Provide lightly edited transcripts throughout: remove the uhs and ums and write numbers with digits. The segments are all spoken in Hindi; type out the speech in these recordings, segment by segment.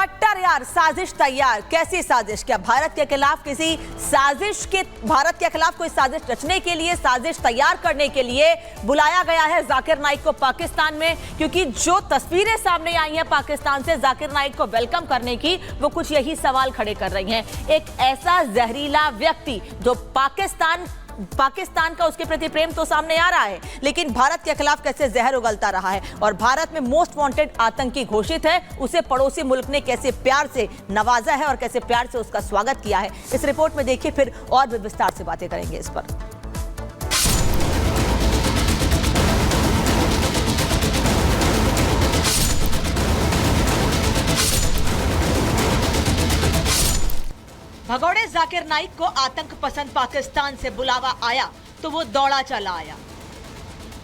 कट्टर यार, साजिश तैयार। कैसी साजिश? क्या भारत के खिलाफ किसी साजिश के, भारत के खिलाफ कोई साजिश रचने के लिए, साजिश तैयार करने के लिए बुलाया गया है जाकिर नाइक को पाकिस्तान में? क्योंकि जो तस्वीरें सामने आई हैं पाकिस्तान से जाकिर नाइक को वेलकम करने की, वो कुछ यही सवाल खड़े कर रही हैं। एक ऐसा जहरीला व्यक्ति जो पाकिस्तान का उसके प्रति प्रेम तो सामने आ रहा है, लेकिन भारत के खिलाफ कैसे जहर उगलता रहा है और भारत में मोस्ट वांटेड आतंकी घोषित है, उसे पड़ोसी मुल्क ने कैसे प्यार से नवाजा है और कैसे प्यार से उसका स्वागत किया है। इस रिपोर्ट में देखिए, फिर और भी विस्तार से बातें करेंगे इस पर। भगोड़े जाकिर नाइक को आतंक पसंद पाकिस्तान से बुलावा आया तो वो दौड़ा चला आया।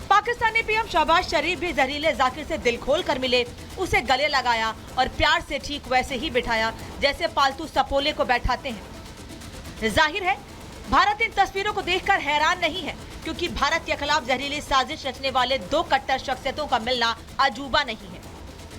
पाकिस्तानी पीएम शहबाज शरीफ भी जहरीले जाकिर से दिल खोल कर मिले, उसे गले लगाया और प्यार से ठीक वैसे ही बिठाया जैसे पालतू सपोले को बैठाते हैं। जाहिर है भारत इन तस्वीरों को देखकर हैरान नहीं है, क्योंकि भारत के खिलाफ जहरीली साजिश रचने वाले दो कट्टर शख्सियतों का मिलना अजूबा नहीं है।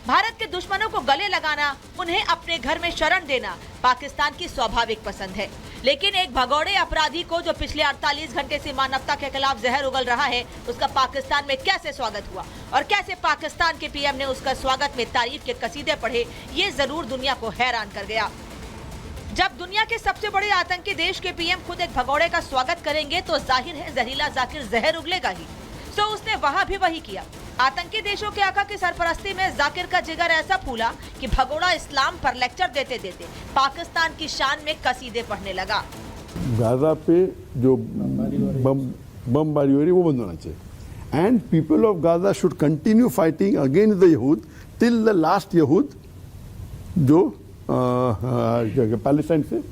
भारत के दुश्मनों को गले लगाना, उन्हें अपने घर में शरण देना पाकिस्तान की स्वाभाविक पसंद है। लेकिन एक भगोड़े अपराधी को जो पिछले 48 घंटे से मानवता के खिलाफ जहर उगल रहा है, उसका पाकिस्तान में कैसे स्वागत हुआ और कैसे पाकिस्तान के पीएम ने उसका स्वागत में तारीफ के कसीदे पढ़े, ये जरूर दुनिया को हैरान कर गया। जब दुनिया के सबसे बड़े आतंकी देश के पीएम खुद एक भगोड़े का स्वागत करेंगे तो जाहिर है जहरीला जाकिर जहर उगलेगा ही। तो उसने वहां भी वही किया। आतंकी देशों के आका की सरपरस्ती में जाकिर का जिगर ऐसा फूला कि भगोड़ा इस्लाम पर लेक्चर देते देते पाकिस्तान की शान में कसीदे पढ़ने लगा। गाजा पे जो बमबारी हो रही है वो बंद होना चाहिए, and people of Gaza should continue fighting against the यहूद टिल द लास्ट यहूद जो पैलेस्टाइन से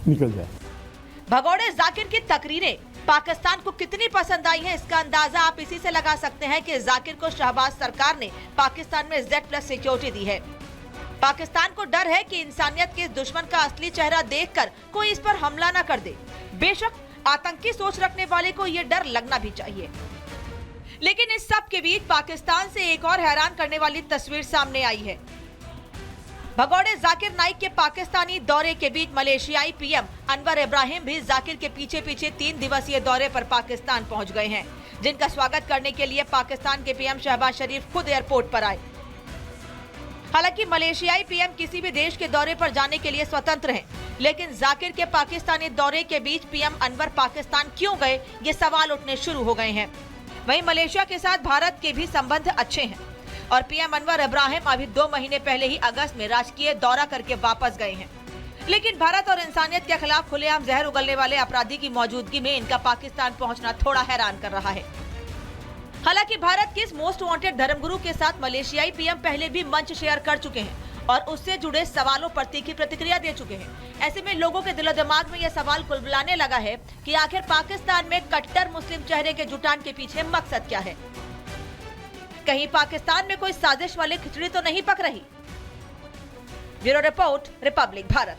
निकल जाए। भगोड़े जाकिर की तकरीरें पाकिस्तान को कितनी पसंद आई है, इसका अंदाजा आप इसी से लगा सकते हैं कि जाकिर को शहबाज सरकार ने पाकिस्तान में Z+ सिक्योरिटी दी है। पाकिस्तान को डर है कि इंसानियत के इस दुश्मन का असली चेहरा देखकर कोई इस पर हमला न कर दे। बेशक आतंकी सोच रखने वाले को ये डर लगना भी चाहिए, लेकिन इस सब के बीच पाकिस्तान से एक और हैरान करने वाली तस्वीर सामने आई है। भगोड़े जाकिर नाइक के पाकिस्तानी दौरे के बीच मलेशियाई पीएम अनवर इब्राहिम भी जाकिर के पीछे पीछे 3 दिवसीय दौरे पर पाकिस्तान पहुंच गए हैं, जिनका स्वागत करने के लिए पाकिस्तान के पीएम शहबाज शरीफ खुद एयरपोर्ट पर आए। हालांकि मलेशियाई पीएम किसी भी देश के दौरे पर जाने के लिए स्वतंत्र हैं, लेकिन जाकिर के पाकिस्तानी दौरे के बीच पीएम अनवर पाकिस्तान क्यों गए, ये सवाल उठने शुरू हो गए हैं। वहीं मलेशिया के साथ भारत के भी संबंध अच्छे हैं और पीएम अनवर इब्राहिम अभी 2 महीने पहले ही अगस्त में राजकीय दौरा करके वापस गए हैं। लेकिन भारत और इंसानियत के खिलाफ खुलेआम जहर उगलने वाले अपराधी की मौजूदगी में इनका पाकिस्तान पहुंचना थोड़ा हैरान कर रहा है। हालांकि भारत के इस मोस्ट वांटेड धर्मगुरु के साथ मलेशियाई पीएम पहले भी मंच शेयर कर चुके हैं और उससे जुड़े सवालों पर तीखी प्रतिक्रिया दे चुके हैं। ऐसे में लोगों के दिलो दिमाग में यह सवाल कुलबुलाने लगा है कि आखिर पाकिस्तान में कट्टर मुस्लिम चेहरे के जुटान के पीछे मकसद क्या है? कहीं पाकिस्तान में कोई साजिश वाली खिचड़ी तो नहीं पक रही? Bureau report, Republic Bharat.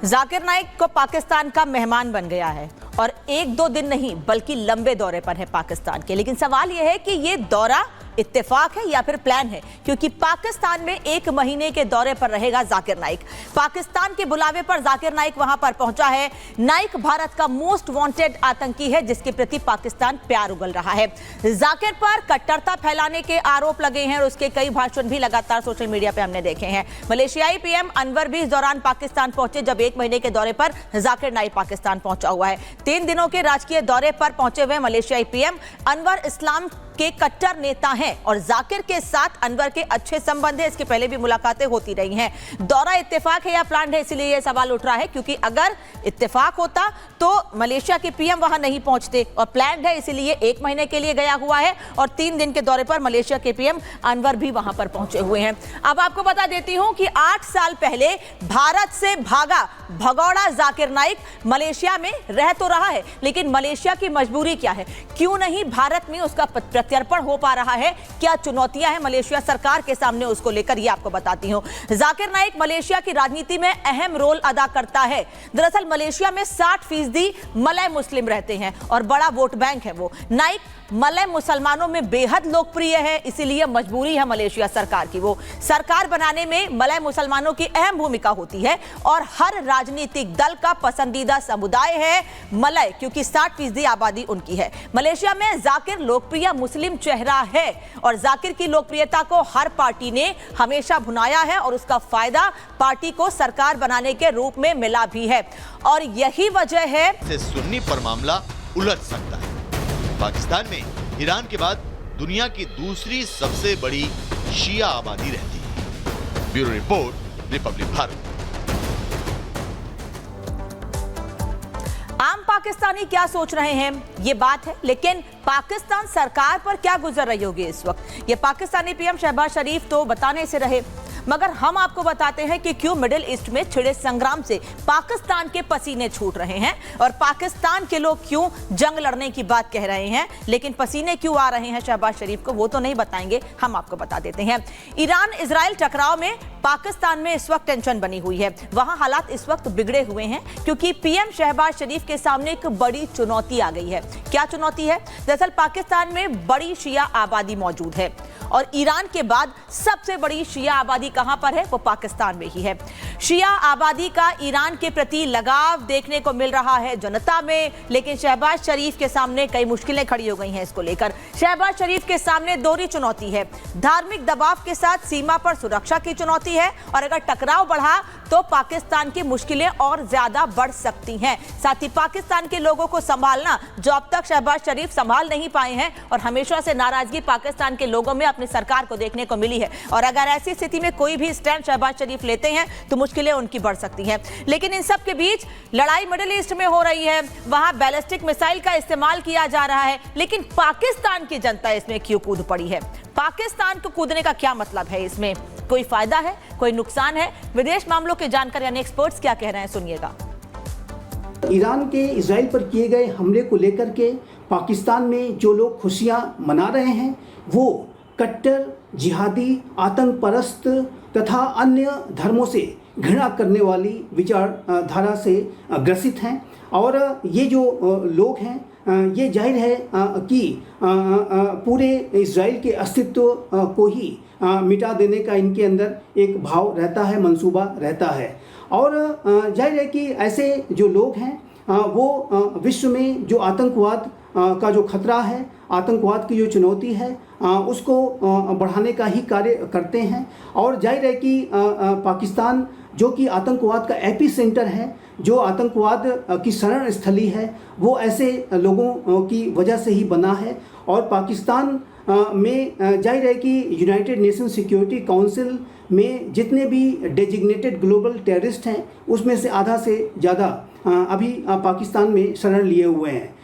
Zakir Naik को पाकिस्तान का मेहमान बन गया है और 1-2 दिन नहीं बल्कि लंबे दौरे पर है पाकिस्तान के। लेकिन सवाल यह है कि ये दौरा इत्तेफाक है या फिर प्लान है, क्योंकि पाकिस्तान में 1 महीने के दौरे पर रहेगा जाकिर नाइक। पाकिस्तान के बुलावे पर जाकिर नाइक वहां पर पहुंचा है। नाइक भारत का मोस्ट वांटेड आतंकी है जिसके प्रति पाकिस्तान प्यार उगल रहा है। जाकिर पर कट्टरता फैलाने के आरोप लगे हैं और उसके कई भाषण भी लगातार सोशल मीडिया पे हमने देखे हैं। मलेशियाई पीएम अनवर भी इस दौरान पाकिस्तान पहुंचे, जब 1 महीने के दौरे पर जाकिर नाइक पाकिस्तान पहुंचा हुआ है। 3 दिनों के राजकीय दौरे पर पहुंचे हुए मलेशियाई पीएम अनवर इस्लाम के कट्टर नेता हैं और जाकिर के साथ अनवर के अच्छे संबंध है। इसके पहले भी मुलाकातें होती रही हैं। दौरा इत्तेफाक है या प्लान है, इसलिए यह सवाल उठ रहा है, क्योंकि अगर इत्तेफाक होता तो मलेशिया के पीएम वहां नहीं पहुंचते, और प्लान है इसलिए 1 महीने के लिए गया हुआ है और 3 दिन के दौरे पर मलेशिया के पीएम अनवर भी वहां पर पहुंचे हुए हैं। अब आपको बता देती हूं कि 8 साल पहले भारत से भागा भगोड़ा जाकिर नाइक मलेशिया में रह तो रहा है, लेकिन मलेशिया की मजबूरी क्या है, क्यों नहीं भारत में उसका प्रत्यर्पण हो पा रहा है, क्या चुनौतियां हैं मलेशिया सरकार के सामने, उसको लेकर ये आपको बताती हूं। जाकिर नाइक मलेशिया की राजनीति में अहम रोल अदा करता है। दरअसल मलेशिया में 60% मलय मुस्लिम रहते हैं और बड़ा वोट बैंक है वो। नाइक मलय मुसलमानों में बेहद लोकप्रिय है, इसीलिए मजबूरी है मलेशिया सरकार की। वो सरकार बनाने में मलय मुसलमानों की अहम भूमिका होती है और हर राजनीतिक दल का पसंदीदा समुदाय है मलय, क्योंकि 60% आबादी उनकी है। मलेशिया में जाकिर लोकप्रिय मुस्लिम चेहरा है और जाकिर की लोकप्रियता को हर पार्टी ने हमेशा भुनाया है और उसका फायदा पार्टी को सरकार बनाने के रूप में मिला भी है। और यही वजह है से सुन्नी पर मामला उलझ सकता है। पाकिस्तान में ईरान के बाद दुनिया की दूसरी सबसे बड़ी शिया आबादी रहती है। Bureau report, Republic Bharat. आम पाकिस्तानी क्या सोच रहे हैं ये बात है, लेकिन पाकिस्तान सरकार पर क्या गुजर रही होगी इस वक्त, ये पाकिस्तानी पीएम शहबाज शरीफ तो बताने से रहे, मगर हम आपको बताते हैं कि क्यों मिडिल ईस्ट में छिड़े संग्राम से पाकिस्तान के पसीने छूट रहे हैं और पाकिस्तान के लोग क्यों जंग लड़ने की बात कह रहे हैं, लेकिन पसीने क्यों आ रहे हैं शहबाज शरीफ को, वो तो नहीं बताएंगे, हम आपको बता देते हैं। ईरान इजराइल टकराव में पाकिस्तान में इस वक्त टेंशन बनी हुई है। वहां हालात इस वक्त बिगड़े हुए हैं क्योंकि पीएम शहबाज शरीफ के सामने एक बड़ी चुनौती आ गई है। क्या चुनौती है? दरअसल पाकिस्तान में बड़ी शिया आबादी मौजूद है और ईरान के बाद सबसे बड़ी शिया आबादी कहां पर है? वो पाकिस्तान में ही है। शिया आबादी का ईरान के प्रति लगाव देखने को मिल रहा है जनता में, लेकिन शहबाज शरीफ के सामने कई मुश्किलें खड़ी हो गई हैं इसको लेकर। शहबाज शरीफ के सामने दोहरी चुनौती है, धार्मिक दबाव के साथ सीमा पर सुरक्षा की चुनौती है और अगर टकराव बढ़ा तो पाकिस्तान की मुश्किलें और ज्यादा बढ़ सकती हैं। साथ ही पाकिस्तान के लोगों को संभालना जो अब तक शहबाज शरीफ संभाल नहीं पाए हैं और हमेशा से नाराजगी पाकिस्तान के लोगों में अपनी सरकार को देखने को मिली है और अगर ऐसी स्थिति में कोई भी स्टैंड शहबाज शरीफ लेते हैं तो मुश्किलें उनकी बढ़ सकती हैं। लेकिन इन सब के बीच लड़ाई मिडिल ईस्ट में हो रही है, वहां बैलिस्टिक मिसाइल का इस्तेमाल किया जा रहा है, लेकिन पाकिस्तान की जनता इसमें क्यों कूद पड़ी है? पाकिस्तान को कूदने का क्या मतलब है? इसमें कोई फायदा है, कोई नुकसान है? विदेश मामलों के जानकार यानी एक्सपर्ट्स क्या कह रहे हैं, सुनिएगा। ईरान के इजराइल पर किए गए हमले को लेकर के पाकिस्तान में जो लोग खुशियां मना रहे हैं वो कट्टर जिहादी, आतंक परस्त तथा अन्य धर्मों से घृणा करने वाली विचारधारा से ग्रसित हैं और ये जो लोग हैं ये जाहिर है कि पूरे इजराइल के अस्तित्व को ही मिटा देने का इनके अंदर एक भाव रहता है, मंसूबा रहता है और जाहिर है कि ऐसे जो लोग हैं वो विश्व में जो आतंकवाद का जो खतरा है, आतंकवाद की जो चुनौती है उसको बढ़ाने का ही कार्य करते हैं और जाहिर है कि पाकिस्तान जो कि आतंकवाद का एपी सेंटर है, जो आतंकवाद की शरण स्थली है, वो ऐसे लोगों की वजह से ही बना है और पाकिस्तान में जाहिर है कि यूनाइटेड नेशन सिक्योरिटी काउंसिल में जितने भी डेजिग्नेटेड ग्लोबल टेररिस्ट हैं उसमें से आधा से ज़्यादा अभी पाकिस्तान में शरण लिए हुए हैं।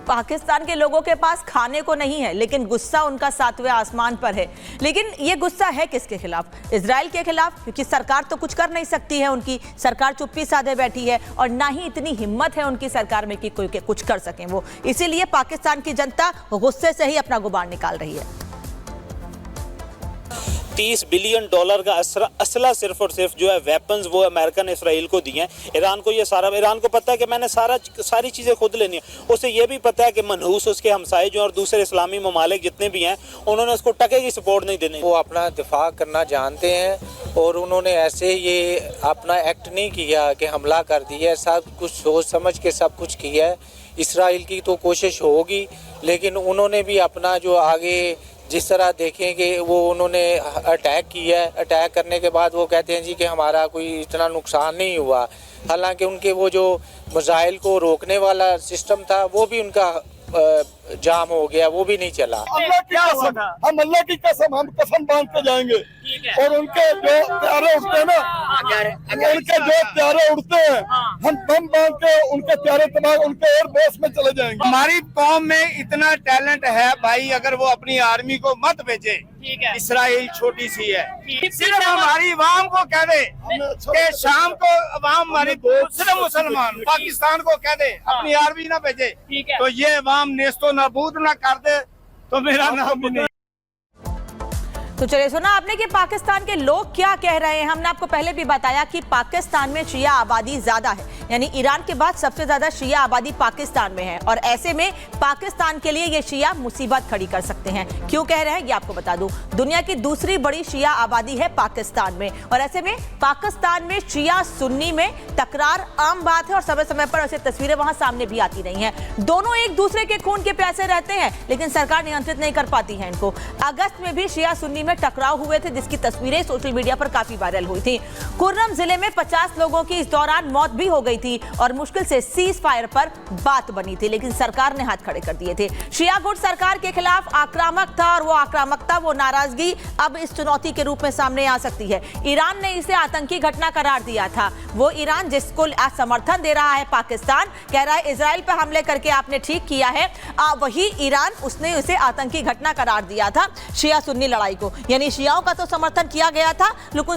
पाकिस्तान के लोगों के पास खाने को नहीं है, लेकिन गुस्सा उनका 7वें आसमान पर है। लेकिन ये गुस्सा है किसके खिलाफ? इजराइल के खिलाफ, क्योंकि सरकार तो कुछ कर नहीं सकती है, उनकी सरकार चुप्पी साधे बैठी है और ना ही इतनी हिम्मत है उनकी सरकार में कि कोई कुछ कर सकें वो। इसीलिए पाकिस्तान की जनता गुस्से से ही अपना गुबार निकाल रही है। $30 बिलियन का असला सिर्फ और सिर्फ जो है वेपन्स वो अमेरिका ने इसराइल को दिए हैं। ईरान को ये सारा, ईरान को पता है कि मैंने सारी चीज़ें खुद लेनी है। उसे ये भी पता है कि मनहूस उसके हमसाए जो और दूसरे इस्लामी ममालिक जितने भी हैं उन्होंने उसको टके की सपोर्ट नहीं देनी। वो अपना दिफा करना जानते हैं और उन्होंने ऐसे ये अपना एक्ट नहीं किया कि हमला कर दिया, सब कुछ सोच समझ के सब कुछ किया है। इसराइल की तो कोशिश होगी, लेकिन उन्होंने भी अपना जो आगे जिस तरह देखें कि वो उन्होंने अटैक किया है, अटैक करने के बाद वो कहते हैं जी कि हमारा कोई इतना नुकसान नहीं हुआ, हालांकि उनके वो जो मिसाइल को रोकने वाला सिस्टम था वो भी उनका जाम हो गया, वो भी नहीं चला। अल्लाह की कसम, हम अल्लाह की कसम, हम कसम बांध के जाएंगे और उनके जो प्यारे उठते हैं ना, उनके जो प्यारे उड़ते हैं, हम बम बांध के उनके प्यारे तबाह उनके एयर बेस में चले जाएंगे। हमारी कौम में इतना टैलेंट है भाई, अगर वो अपनी आर्मी को मत भेजे, इसराइल छोटी सी है, सिर्फ हमारी अवाम को कह दे कि शाम को अवाम हमारी सिर्फ मुसलमान पाकिस्तान को कह दे अपनी आर्मी ना भेजे, तो ये अवाम नेस्तो नाबूद ना कर दे तो मेरा नाम भी नहीं। तो चलिए, सुना आपने कि पाकिस्तान के लोग क्या कह रहे हैं। हमने आपको पहले भी बताया कि पाकिस्तान में शिया आबादी ज्यादा है, यानी ईरान के बाद सबसे ज्यादा शिया आबादी पाकिस्तान में है, और ऐसे में पाकिस्तान के लिए ये शिया मुसीबत खड़ी कर सकते हैं। क्यों कह रहे हैं ये आपको बता दूं। दुनिया की दूसरी बड़ी शिया आबादी है पाकिस्तान में, और ऐसे में पाकिस्तान में शिया सुन्नी में तकरार आम बात है, और समय समय पर ऐसी तस्वीरें वहां सामने भी आती रही हैं। दोनों एक दूसरे के खून के प्यासे रहते हैं, लेकिन सरकार नियंत्रित नहीं कर पाती है इनको। अगस्त में भी शिया सुन्नी में टकराव हुए थे, जिसकी तस्वीरें सोशल मीडिया पर काफी वायरल हुई थी। कुर्रम जिले में 50 लोगों की इस दौरान मौत भी हो गई थी, और मुश्किल से सीज फायर पर बात बनी थी, लेकिन सरकार ने हाथ खड़े कर दिए थे। शिया गुट सरकार के खिलाफ आक्रामक था, और वो आक्रामकता, वो नाराजगी अब इस चुनौती के रूप में सामने आ सकती है। ईरान ने इसे आतंकी घटना करार दिया था। वो ईरान जिसको समर्थन दे रहा है पाकिस्तान, कह रहा है इजराइल पर हमले करके आपने ठीक किया है, वही ईरान उसने उसे आतंकी घटना करार दिया था शिया सुन्नी लड़ाई को। यानी शियाओं का तो समर्थन किया गया था,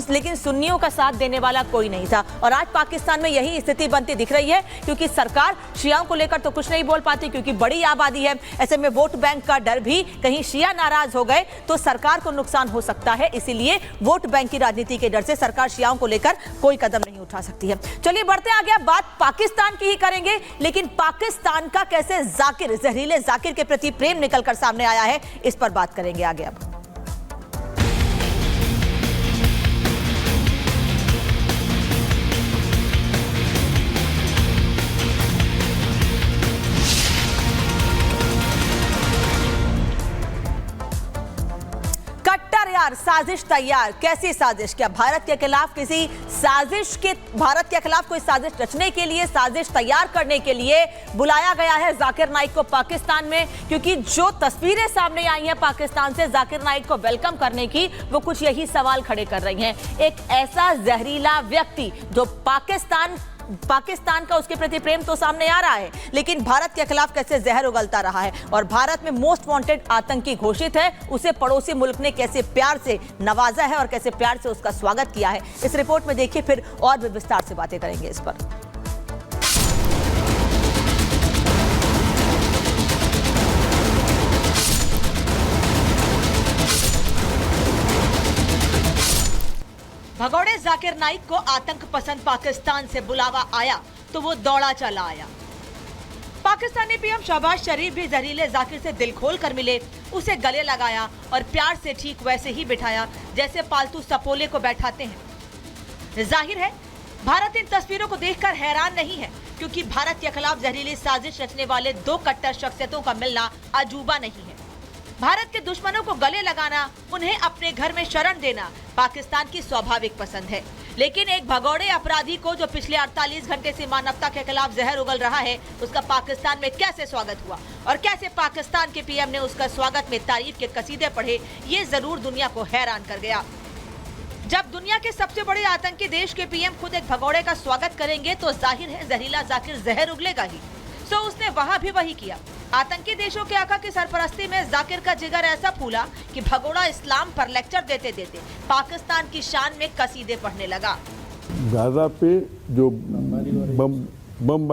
लेकिन सुन्नियों का साथ देने वाला कोई नहीं था। और आज पाकिस्तान में यही स्थिति बनती दिख रही है, क्योंकि सरकार शियाओं को लेकर तो कुछ नहीं बोल पाती, क्योंकि बड़ी आबादी है। ऐसे में वोट बैंक का डर भी, कहीं शिया नाराज हो गए तो सरकार को नुकसान हो सकता है। इसीलिए वोट बैंक की राजनीति के डर से सरकार शियाओं को लेकर कोई कदम नहीं उठा सकती है। चलिए बढ़ते आगे, बात पाकिस्तान की ही करेंगे, लेकिन पाकिस्तान का कैसे जाकिर, जहरीले जाकिर के प्रति प्रेम निकलकर सामने आया है, इस पर बात करेंगे आगे। अब साजिश तैयार, कैसी साजिश? क्या भारत के खिलाफ किसी साजिश के, भारत के खिलाफ कोई साजिश रचने के लिए, साजिश तैयार करने के लिए बुलाया गया है जाकिर नाइक को पाकिस्तान में? क्योंकि जो तस्वीरें सामने आई हैं पाकिस्तान से जाकिर नाइक को वेलकम करने की, वो कुछ यही सवाल खड़े कर रही हैं। एक ऐसा जहरीला व्यक्ति जो पाकिस्तान का उसके प्रति प्रेम तो सामने आ रहा है, लेकिन भारत के खिलाफ कैसे जहर उगलता रहा है, और भारत में मोस्ट वांटेड आतंकी घोषित है, उसे पड़ोसी मुल्क ने कैसे प्यार से नवाजा है और कैसे प्यार से उसका स्वागत किया है। इस रिपोर्ट में देखिए, फिर और भी विस्तार से बातें करेंगे इस पर। भगोड़े जाकिर नाइक को आतंक पसंद पाकिस्तान से बुलावा आया तो वो दौड़ा चला आया। पाकिस्तानी पीएम शहबाज शरीफ भी जहरीले जाकिर से दिल खोल कर मिले, उसे गले लगाया और प्यार से ठीक वैसे ही बिठाया जैसे पालतू सपोले को बैठाते हैं। जाहिर है भारत इन तस्वीरों को देखकर हैरान नहीं है, क्योंकि भारत के खिलाफ जहरीली साजिश रचने वाले दो कट्टर शख्सियतों का मिलना अजूबा नहीं है। भारत के दुश्मनों को गले लगाना, उन्हें अपने घर में शरण देना पाकिस्तान की स्वाभाविक पसंद है। लेकिन एक भगोड़े अपराधी को जो पिछले 48 घंटे से मानवता के खिलाफ जहर उगल रहा है, उसका पाकिस्तान में कैसे स्वागत हुआ और कैसे पाकिस्तान के पीएम ने उसका स्वागत में तारीफ के कसीदे पढ़े, ये जरूर दुनिया को हैरान कर गया। जब दुनिया के सबसे बड़े आतंकी देश के पीएम खुद एक भगोड़े का स्वागत करेंगे तो जाहिर है जहरीला जाकिर जहर उगलेगा ही। तो उसने वहां भी वही किया। आतंकी देशों के आका की सरपरस्ती में जाकिर का जिगर ऐसा फूला कि भगोड़ा इस्लाम पर लेक्चर देते देते पाकिस्तान की शान में कसीदे पढ़ने लगा। गाजा पे जो बम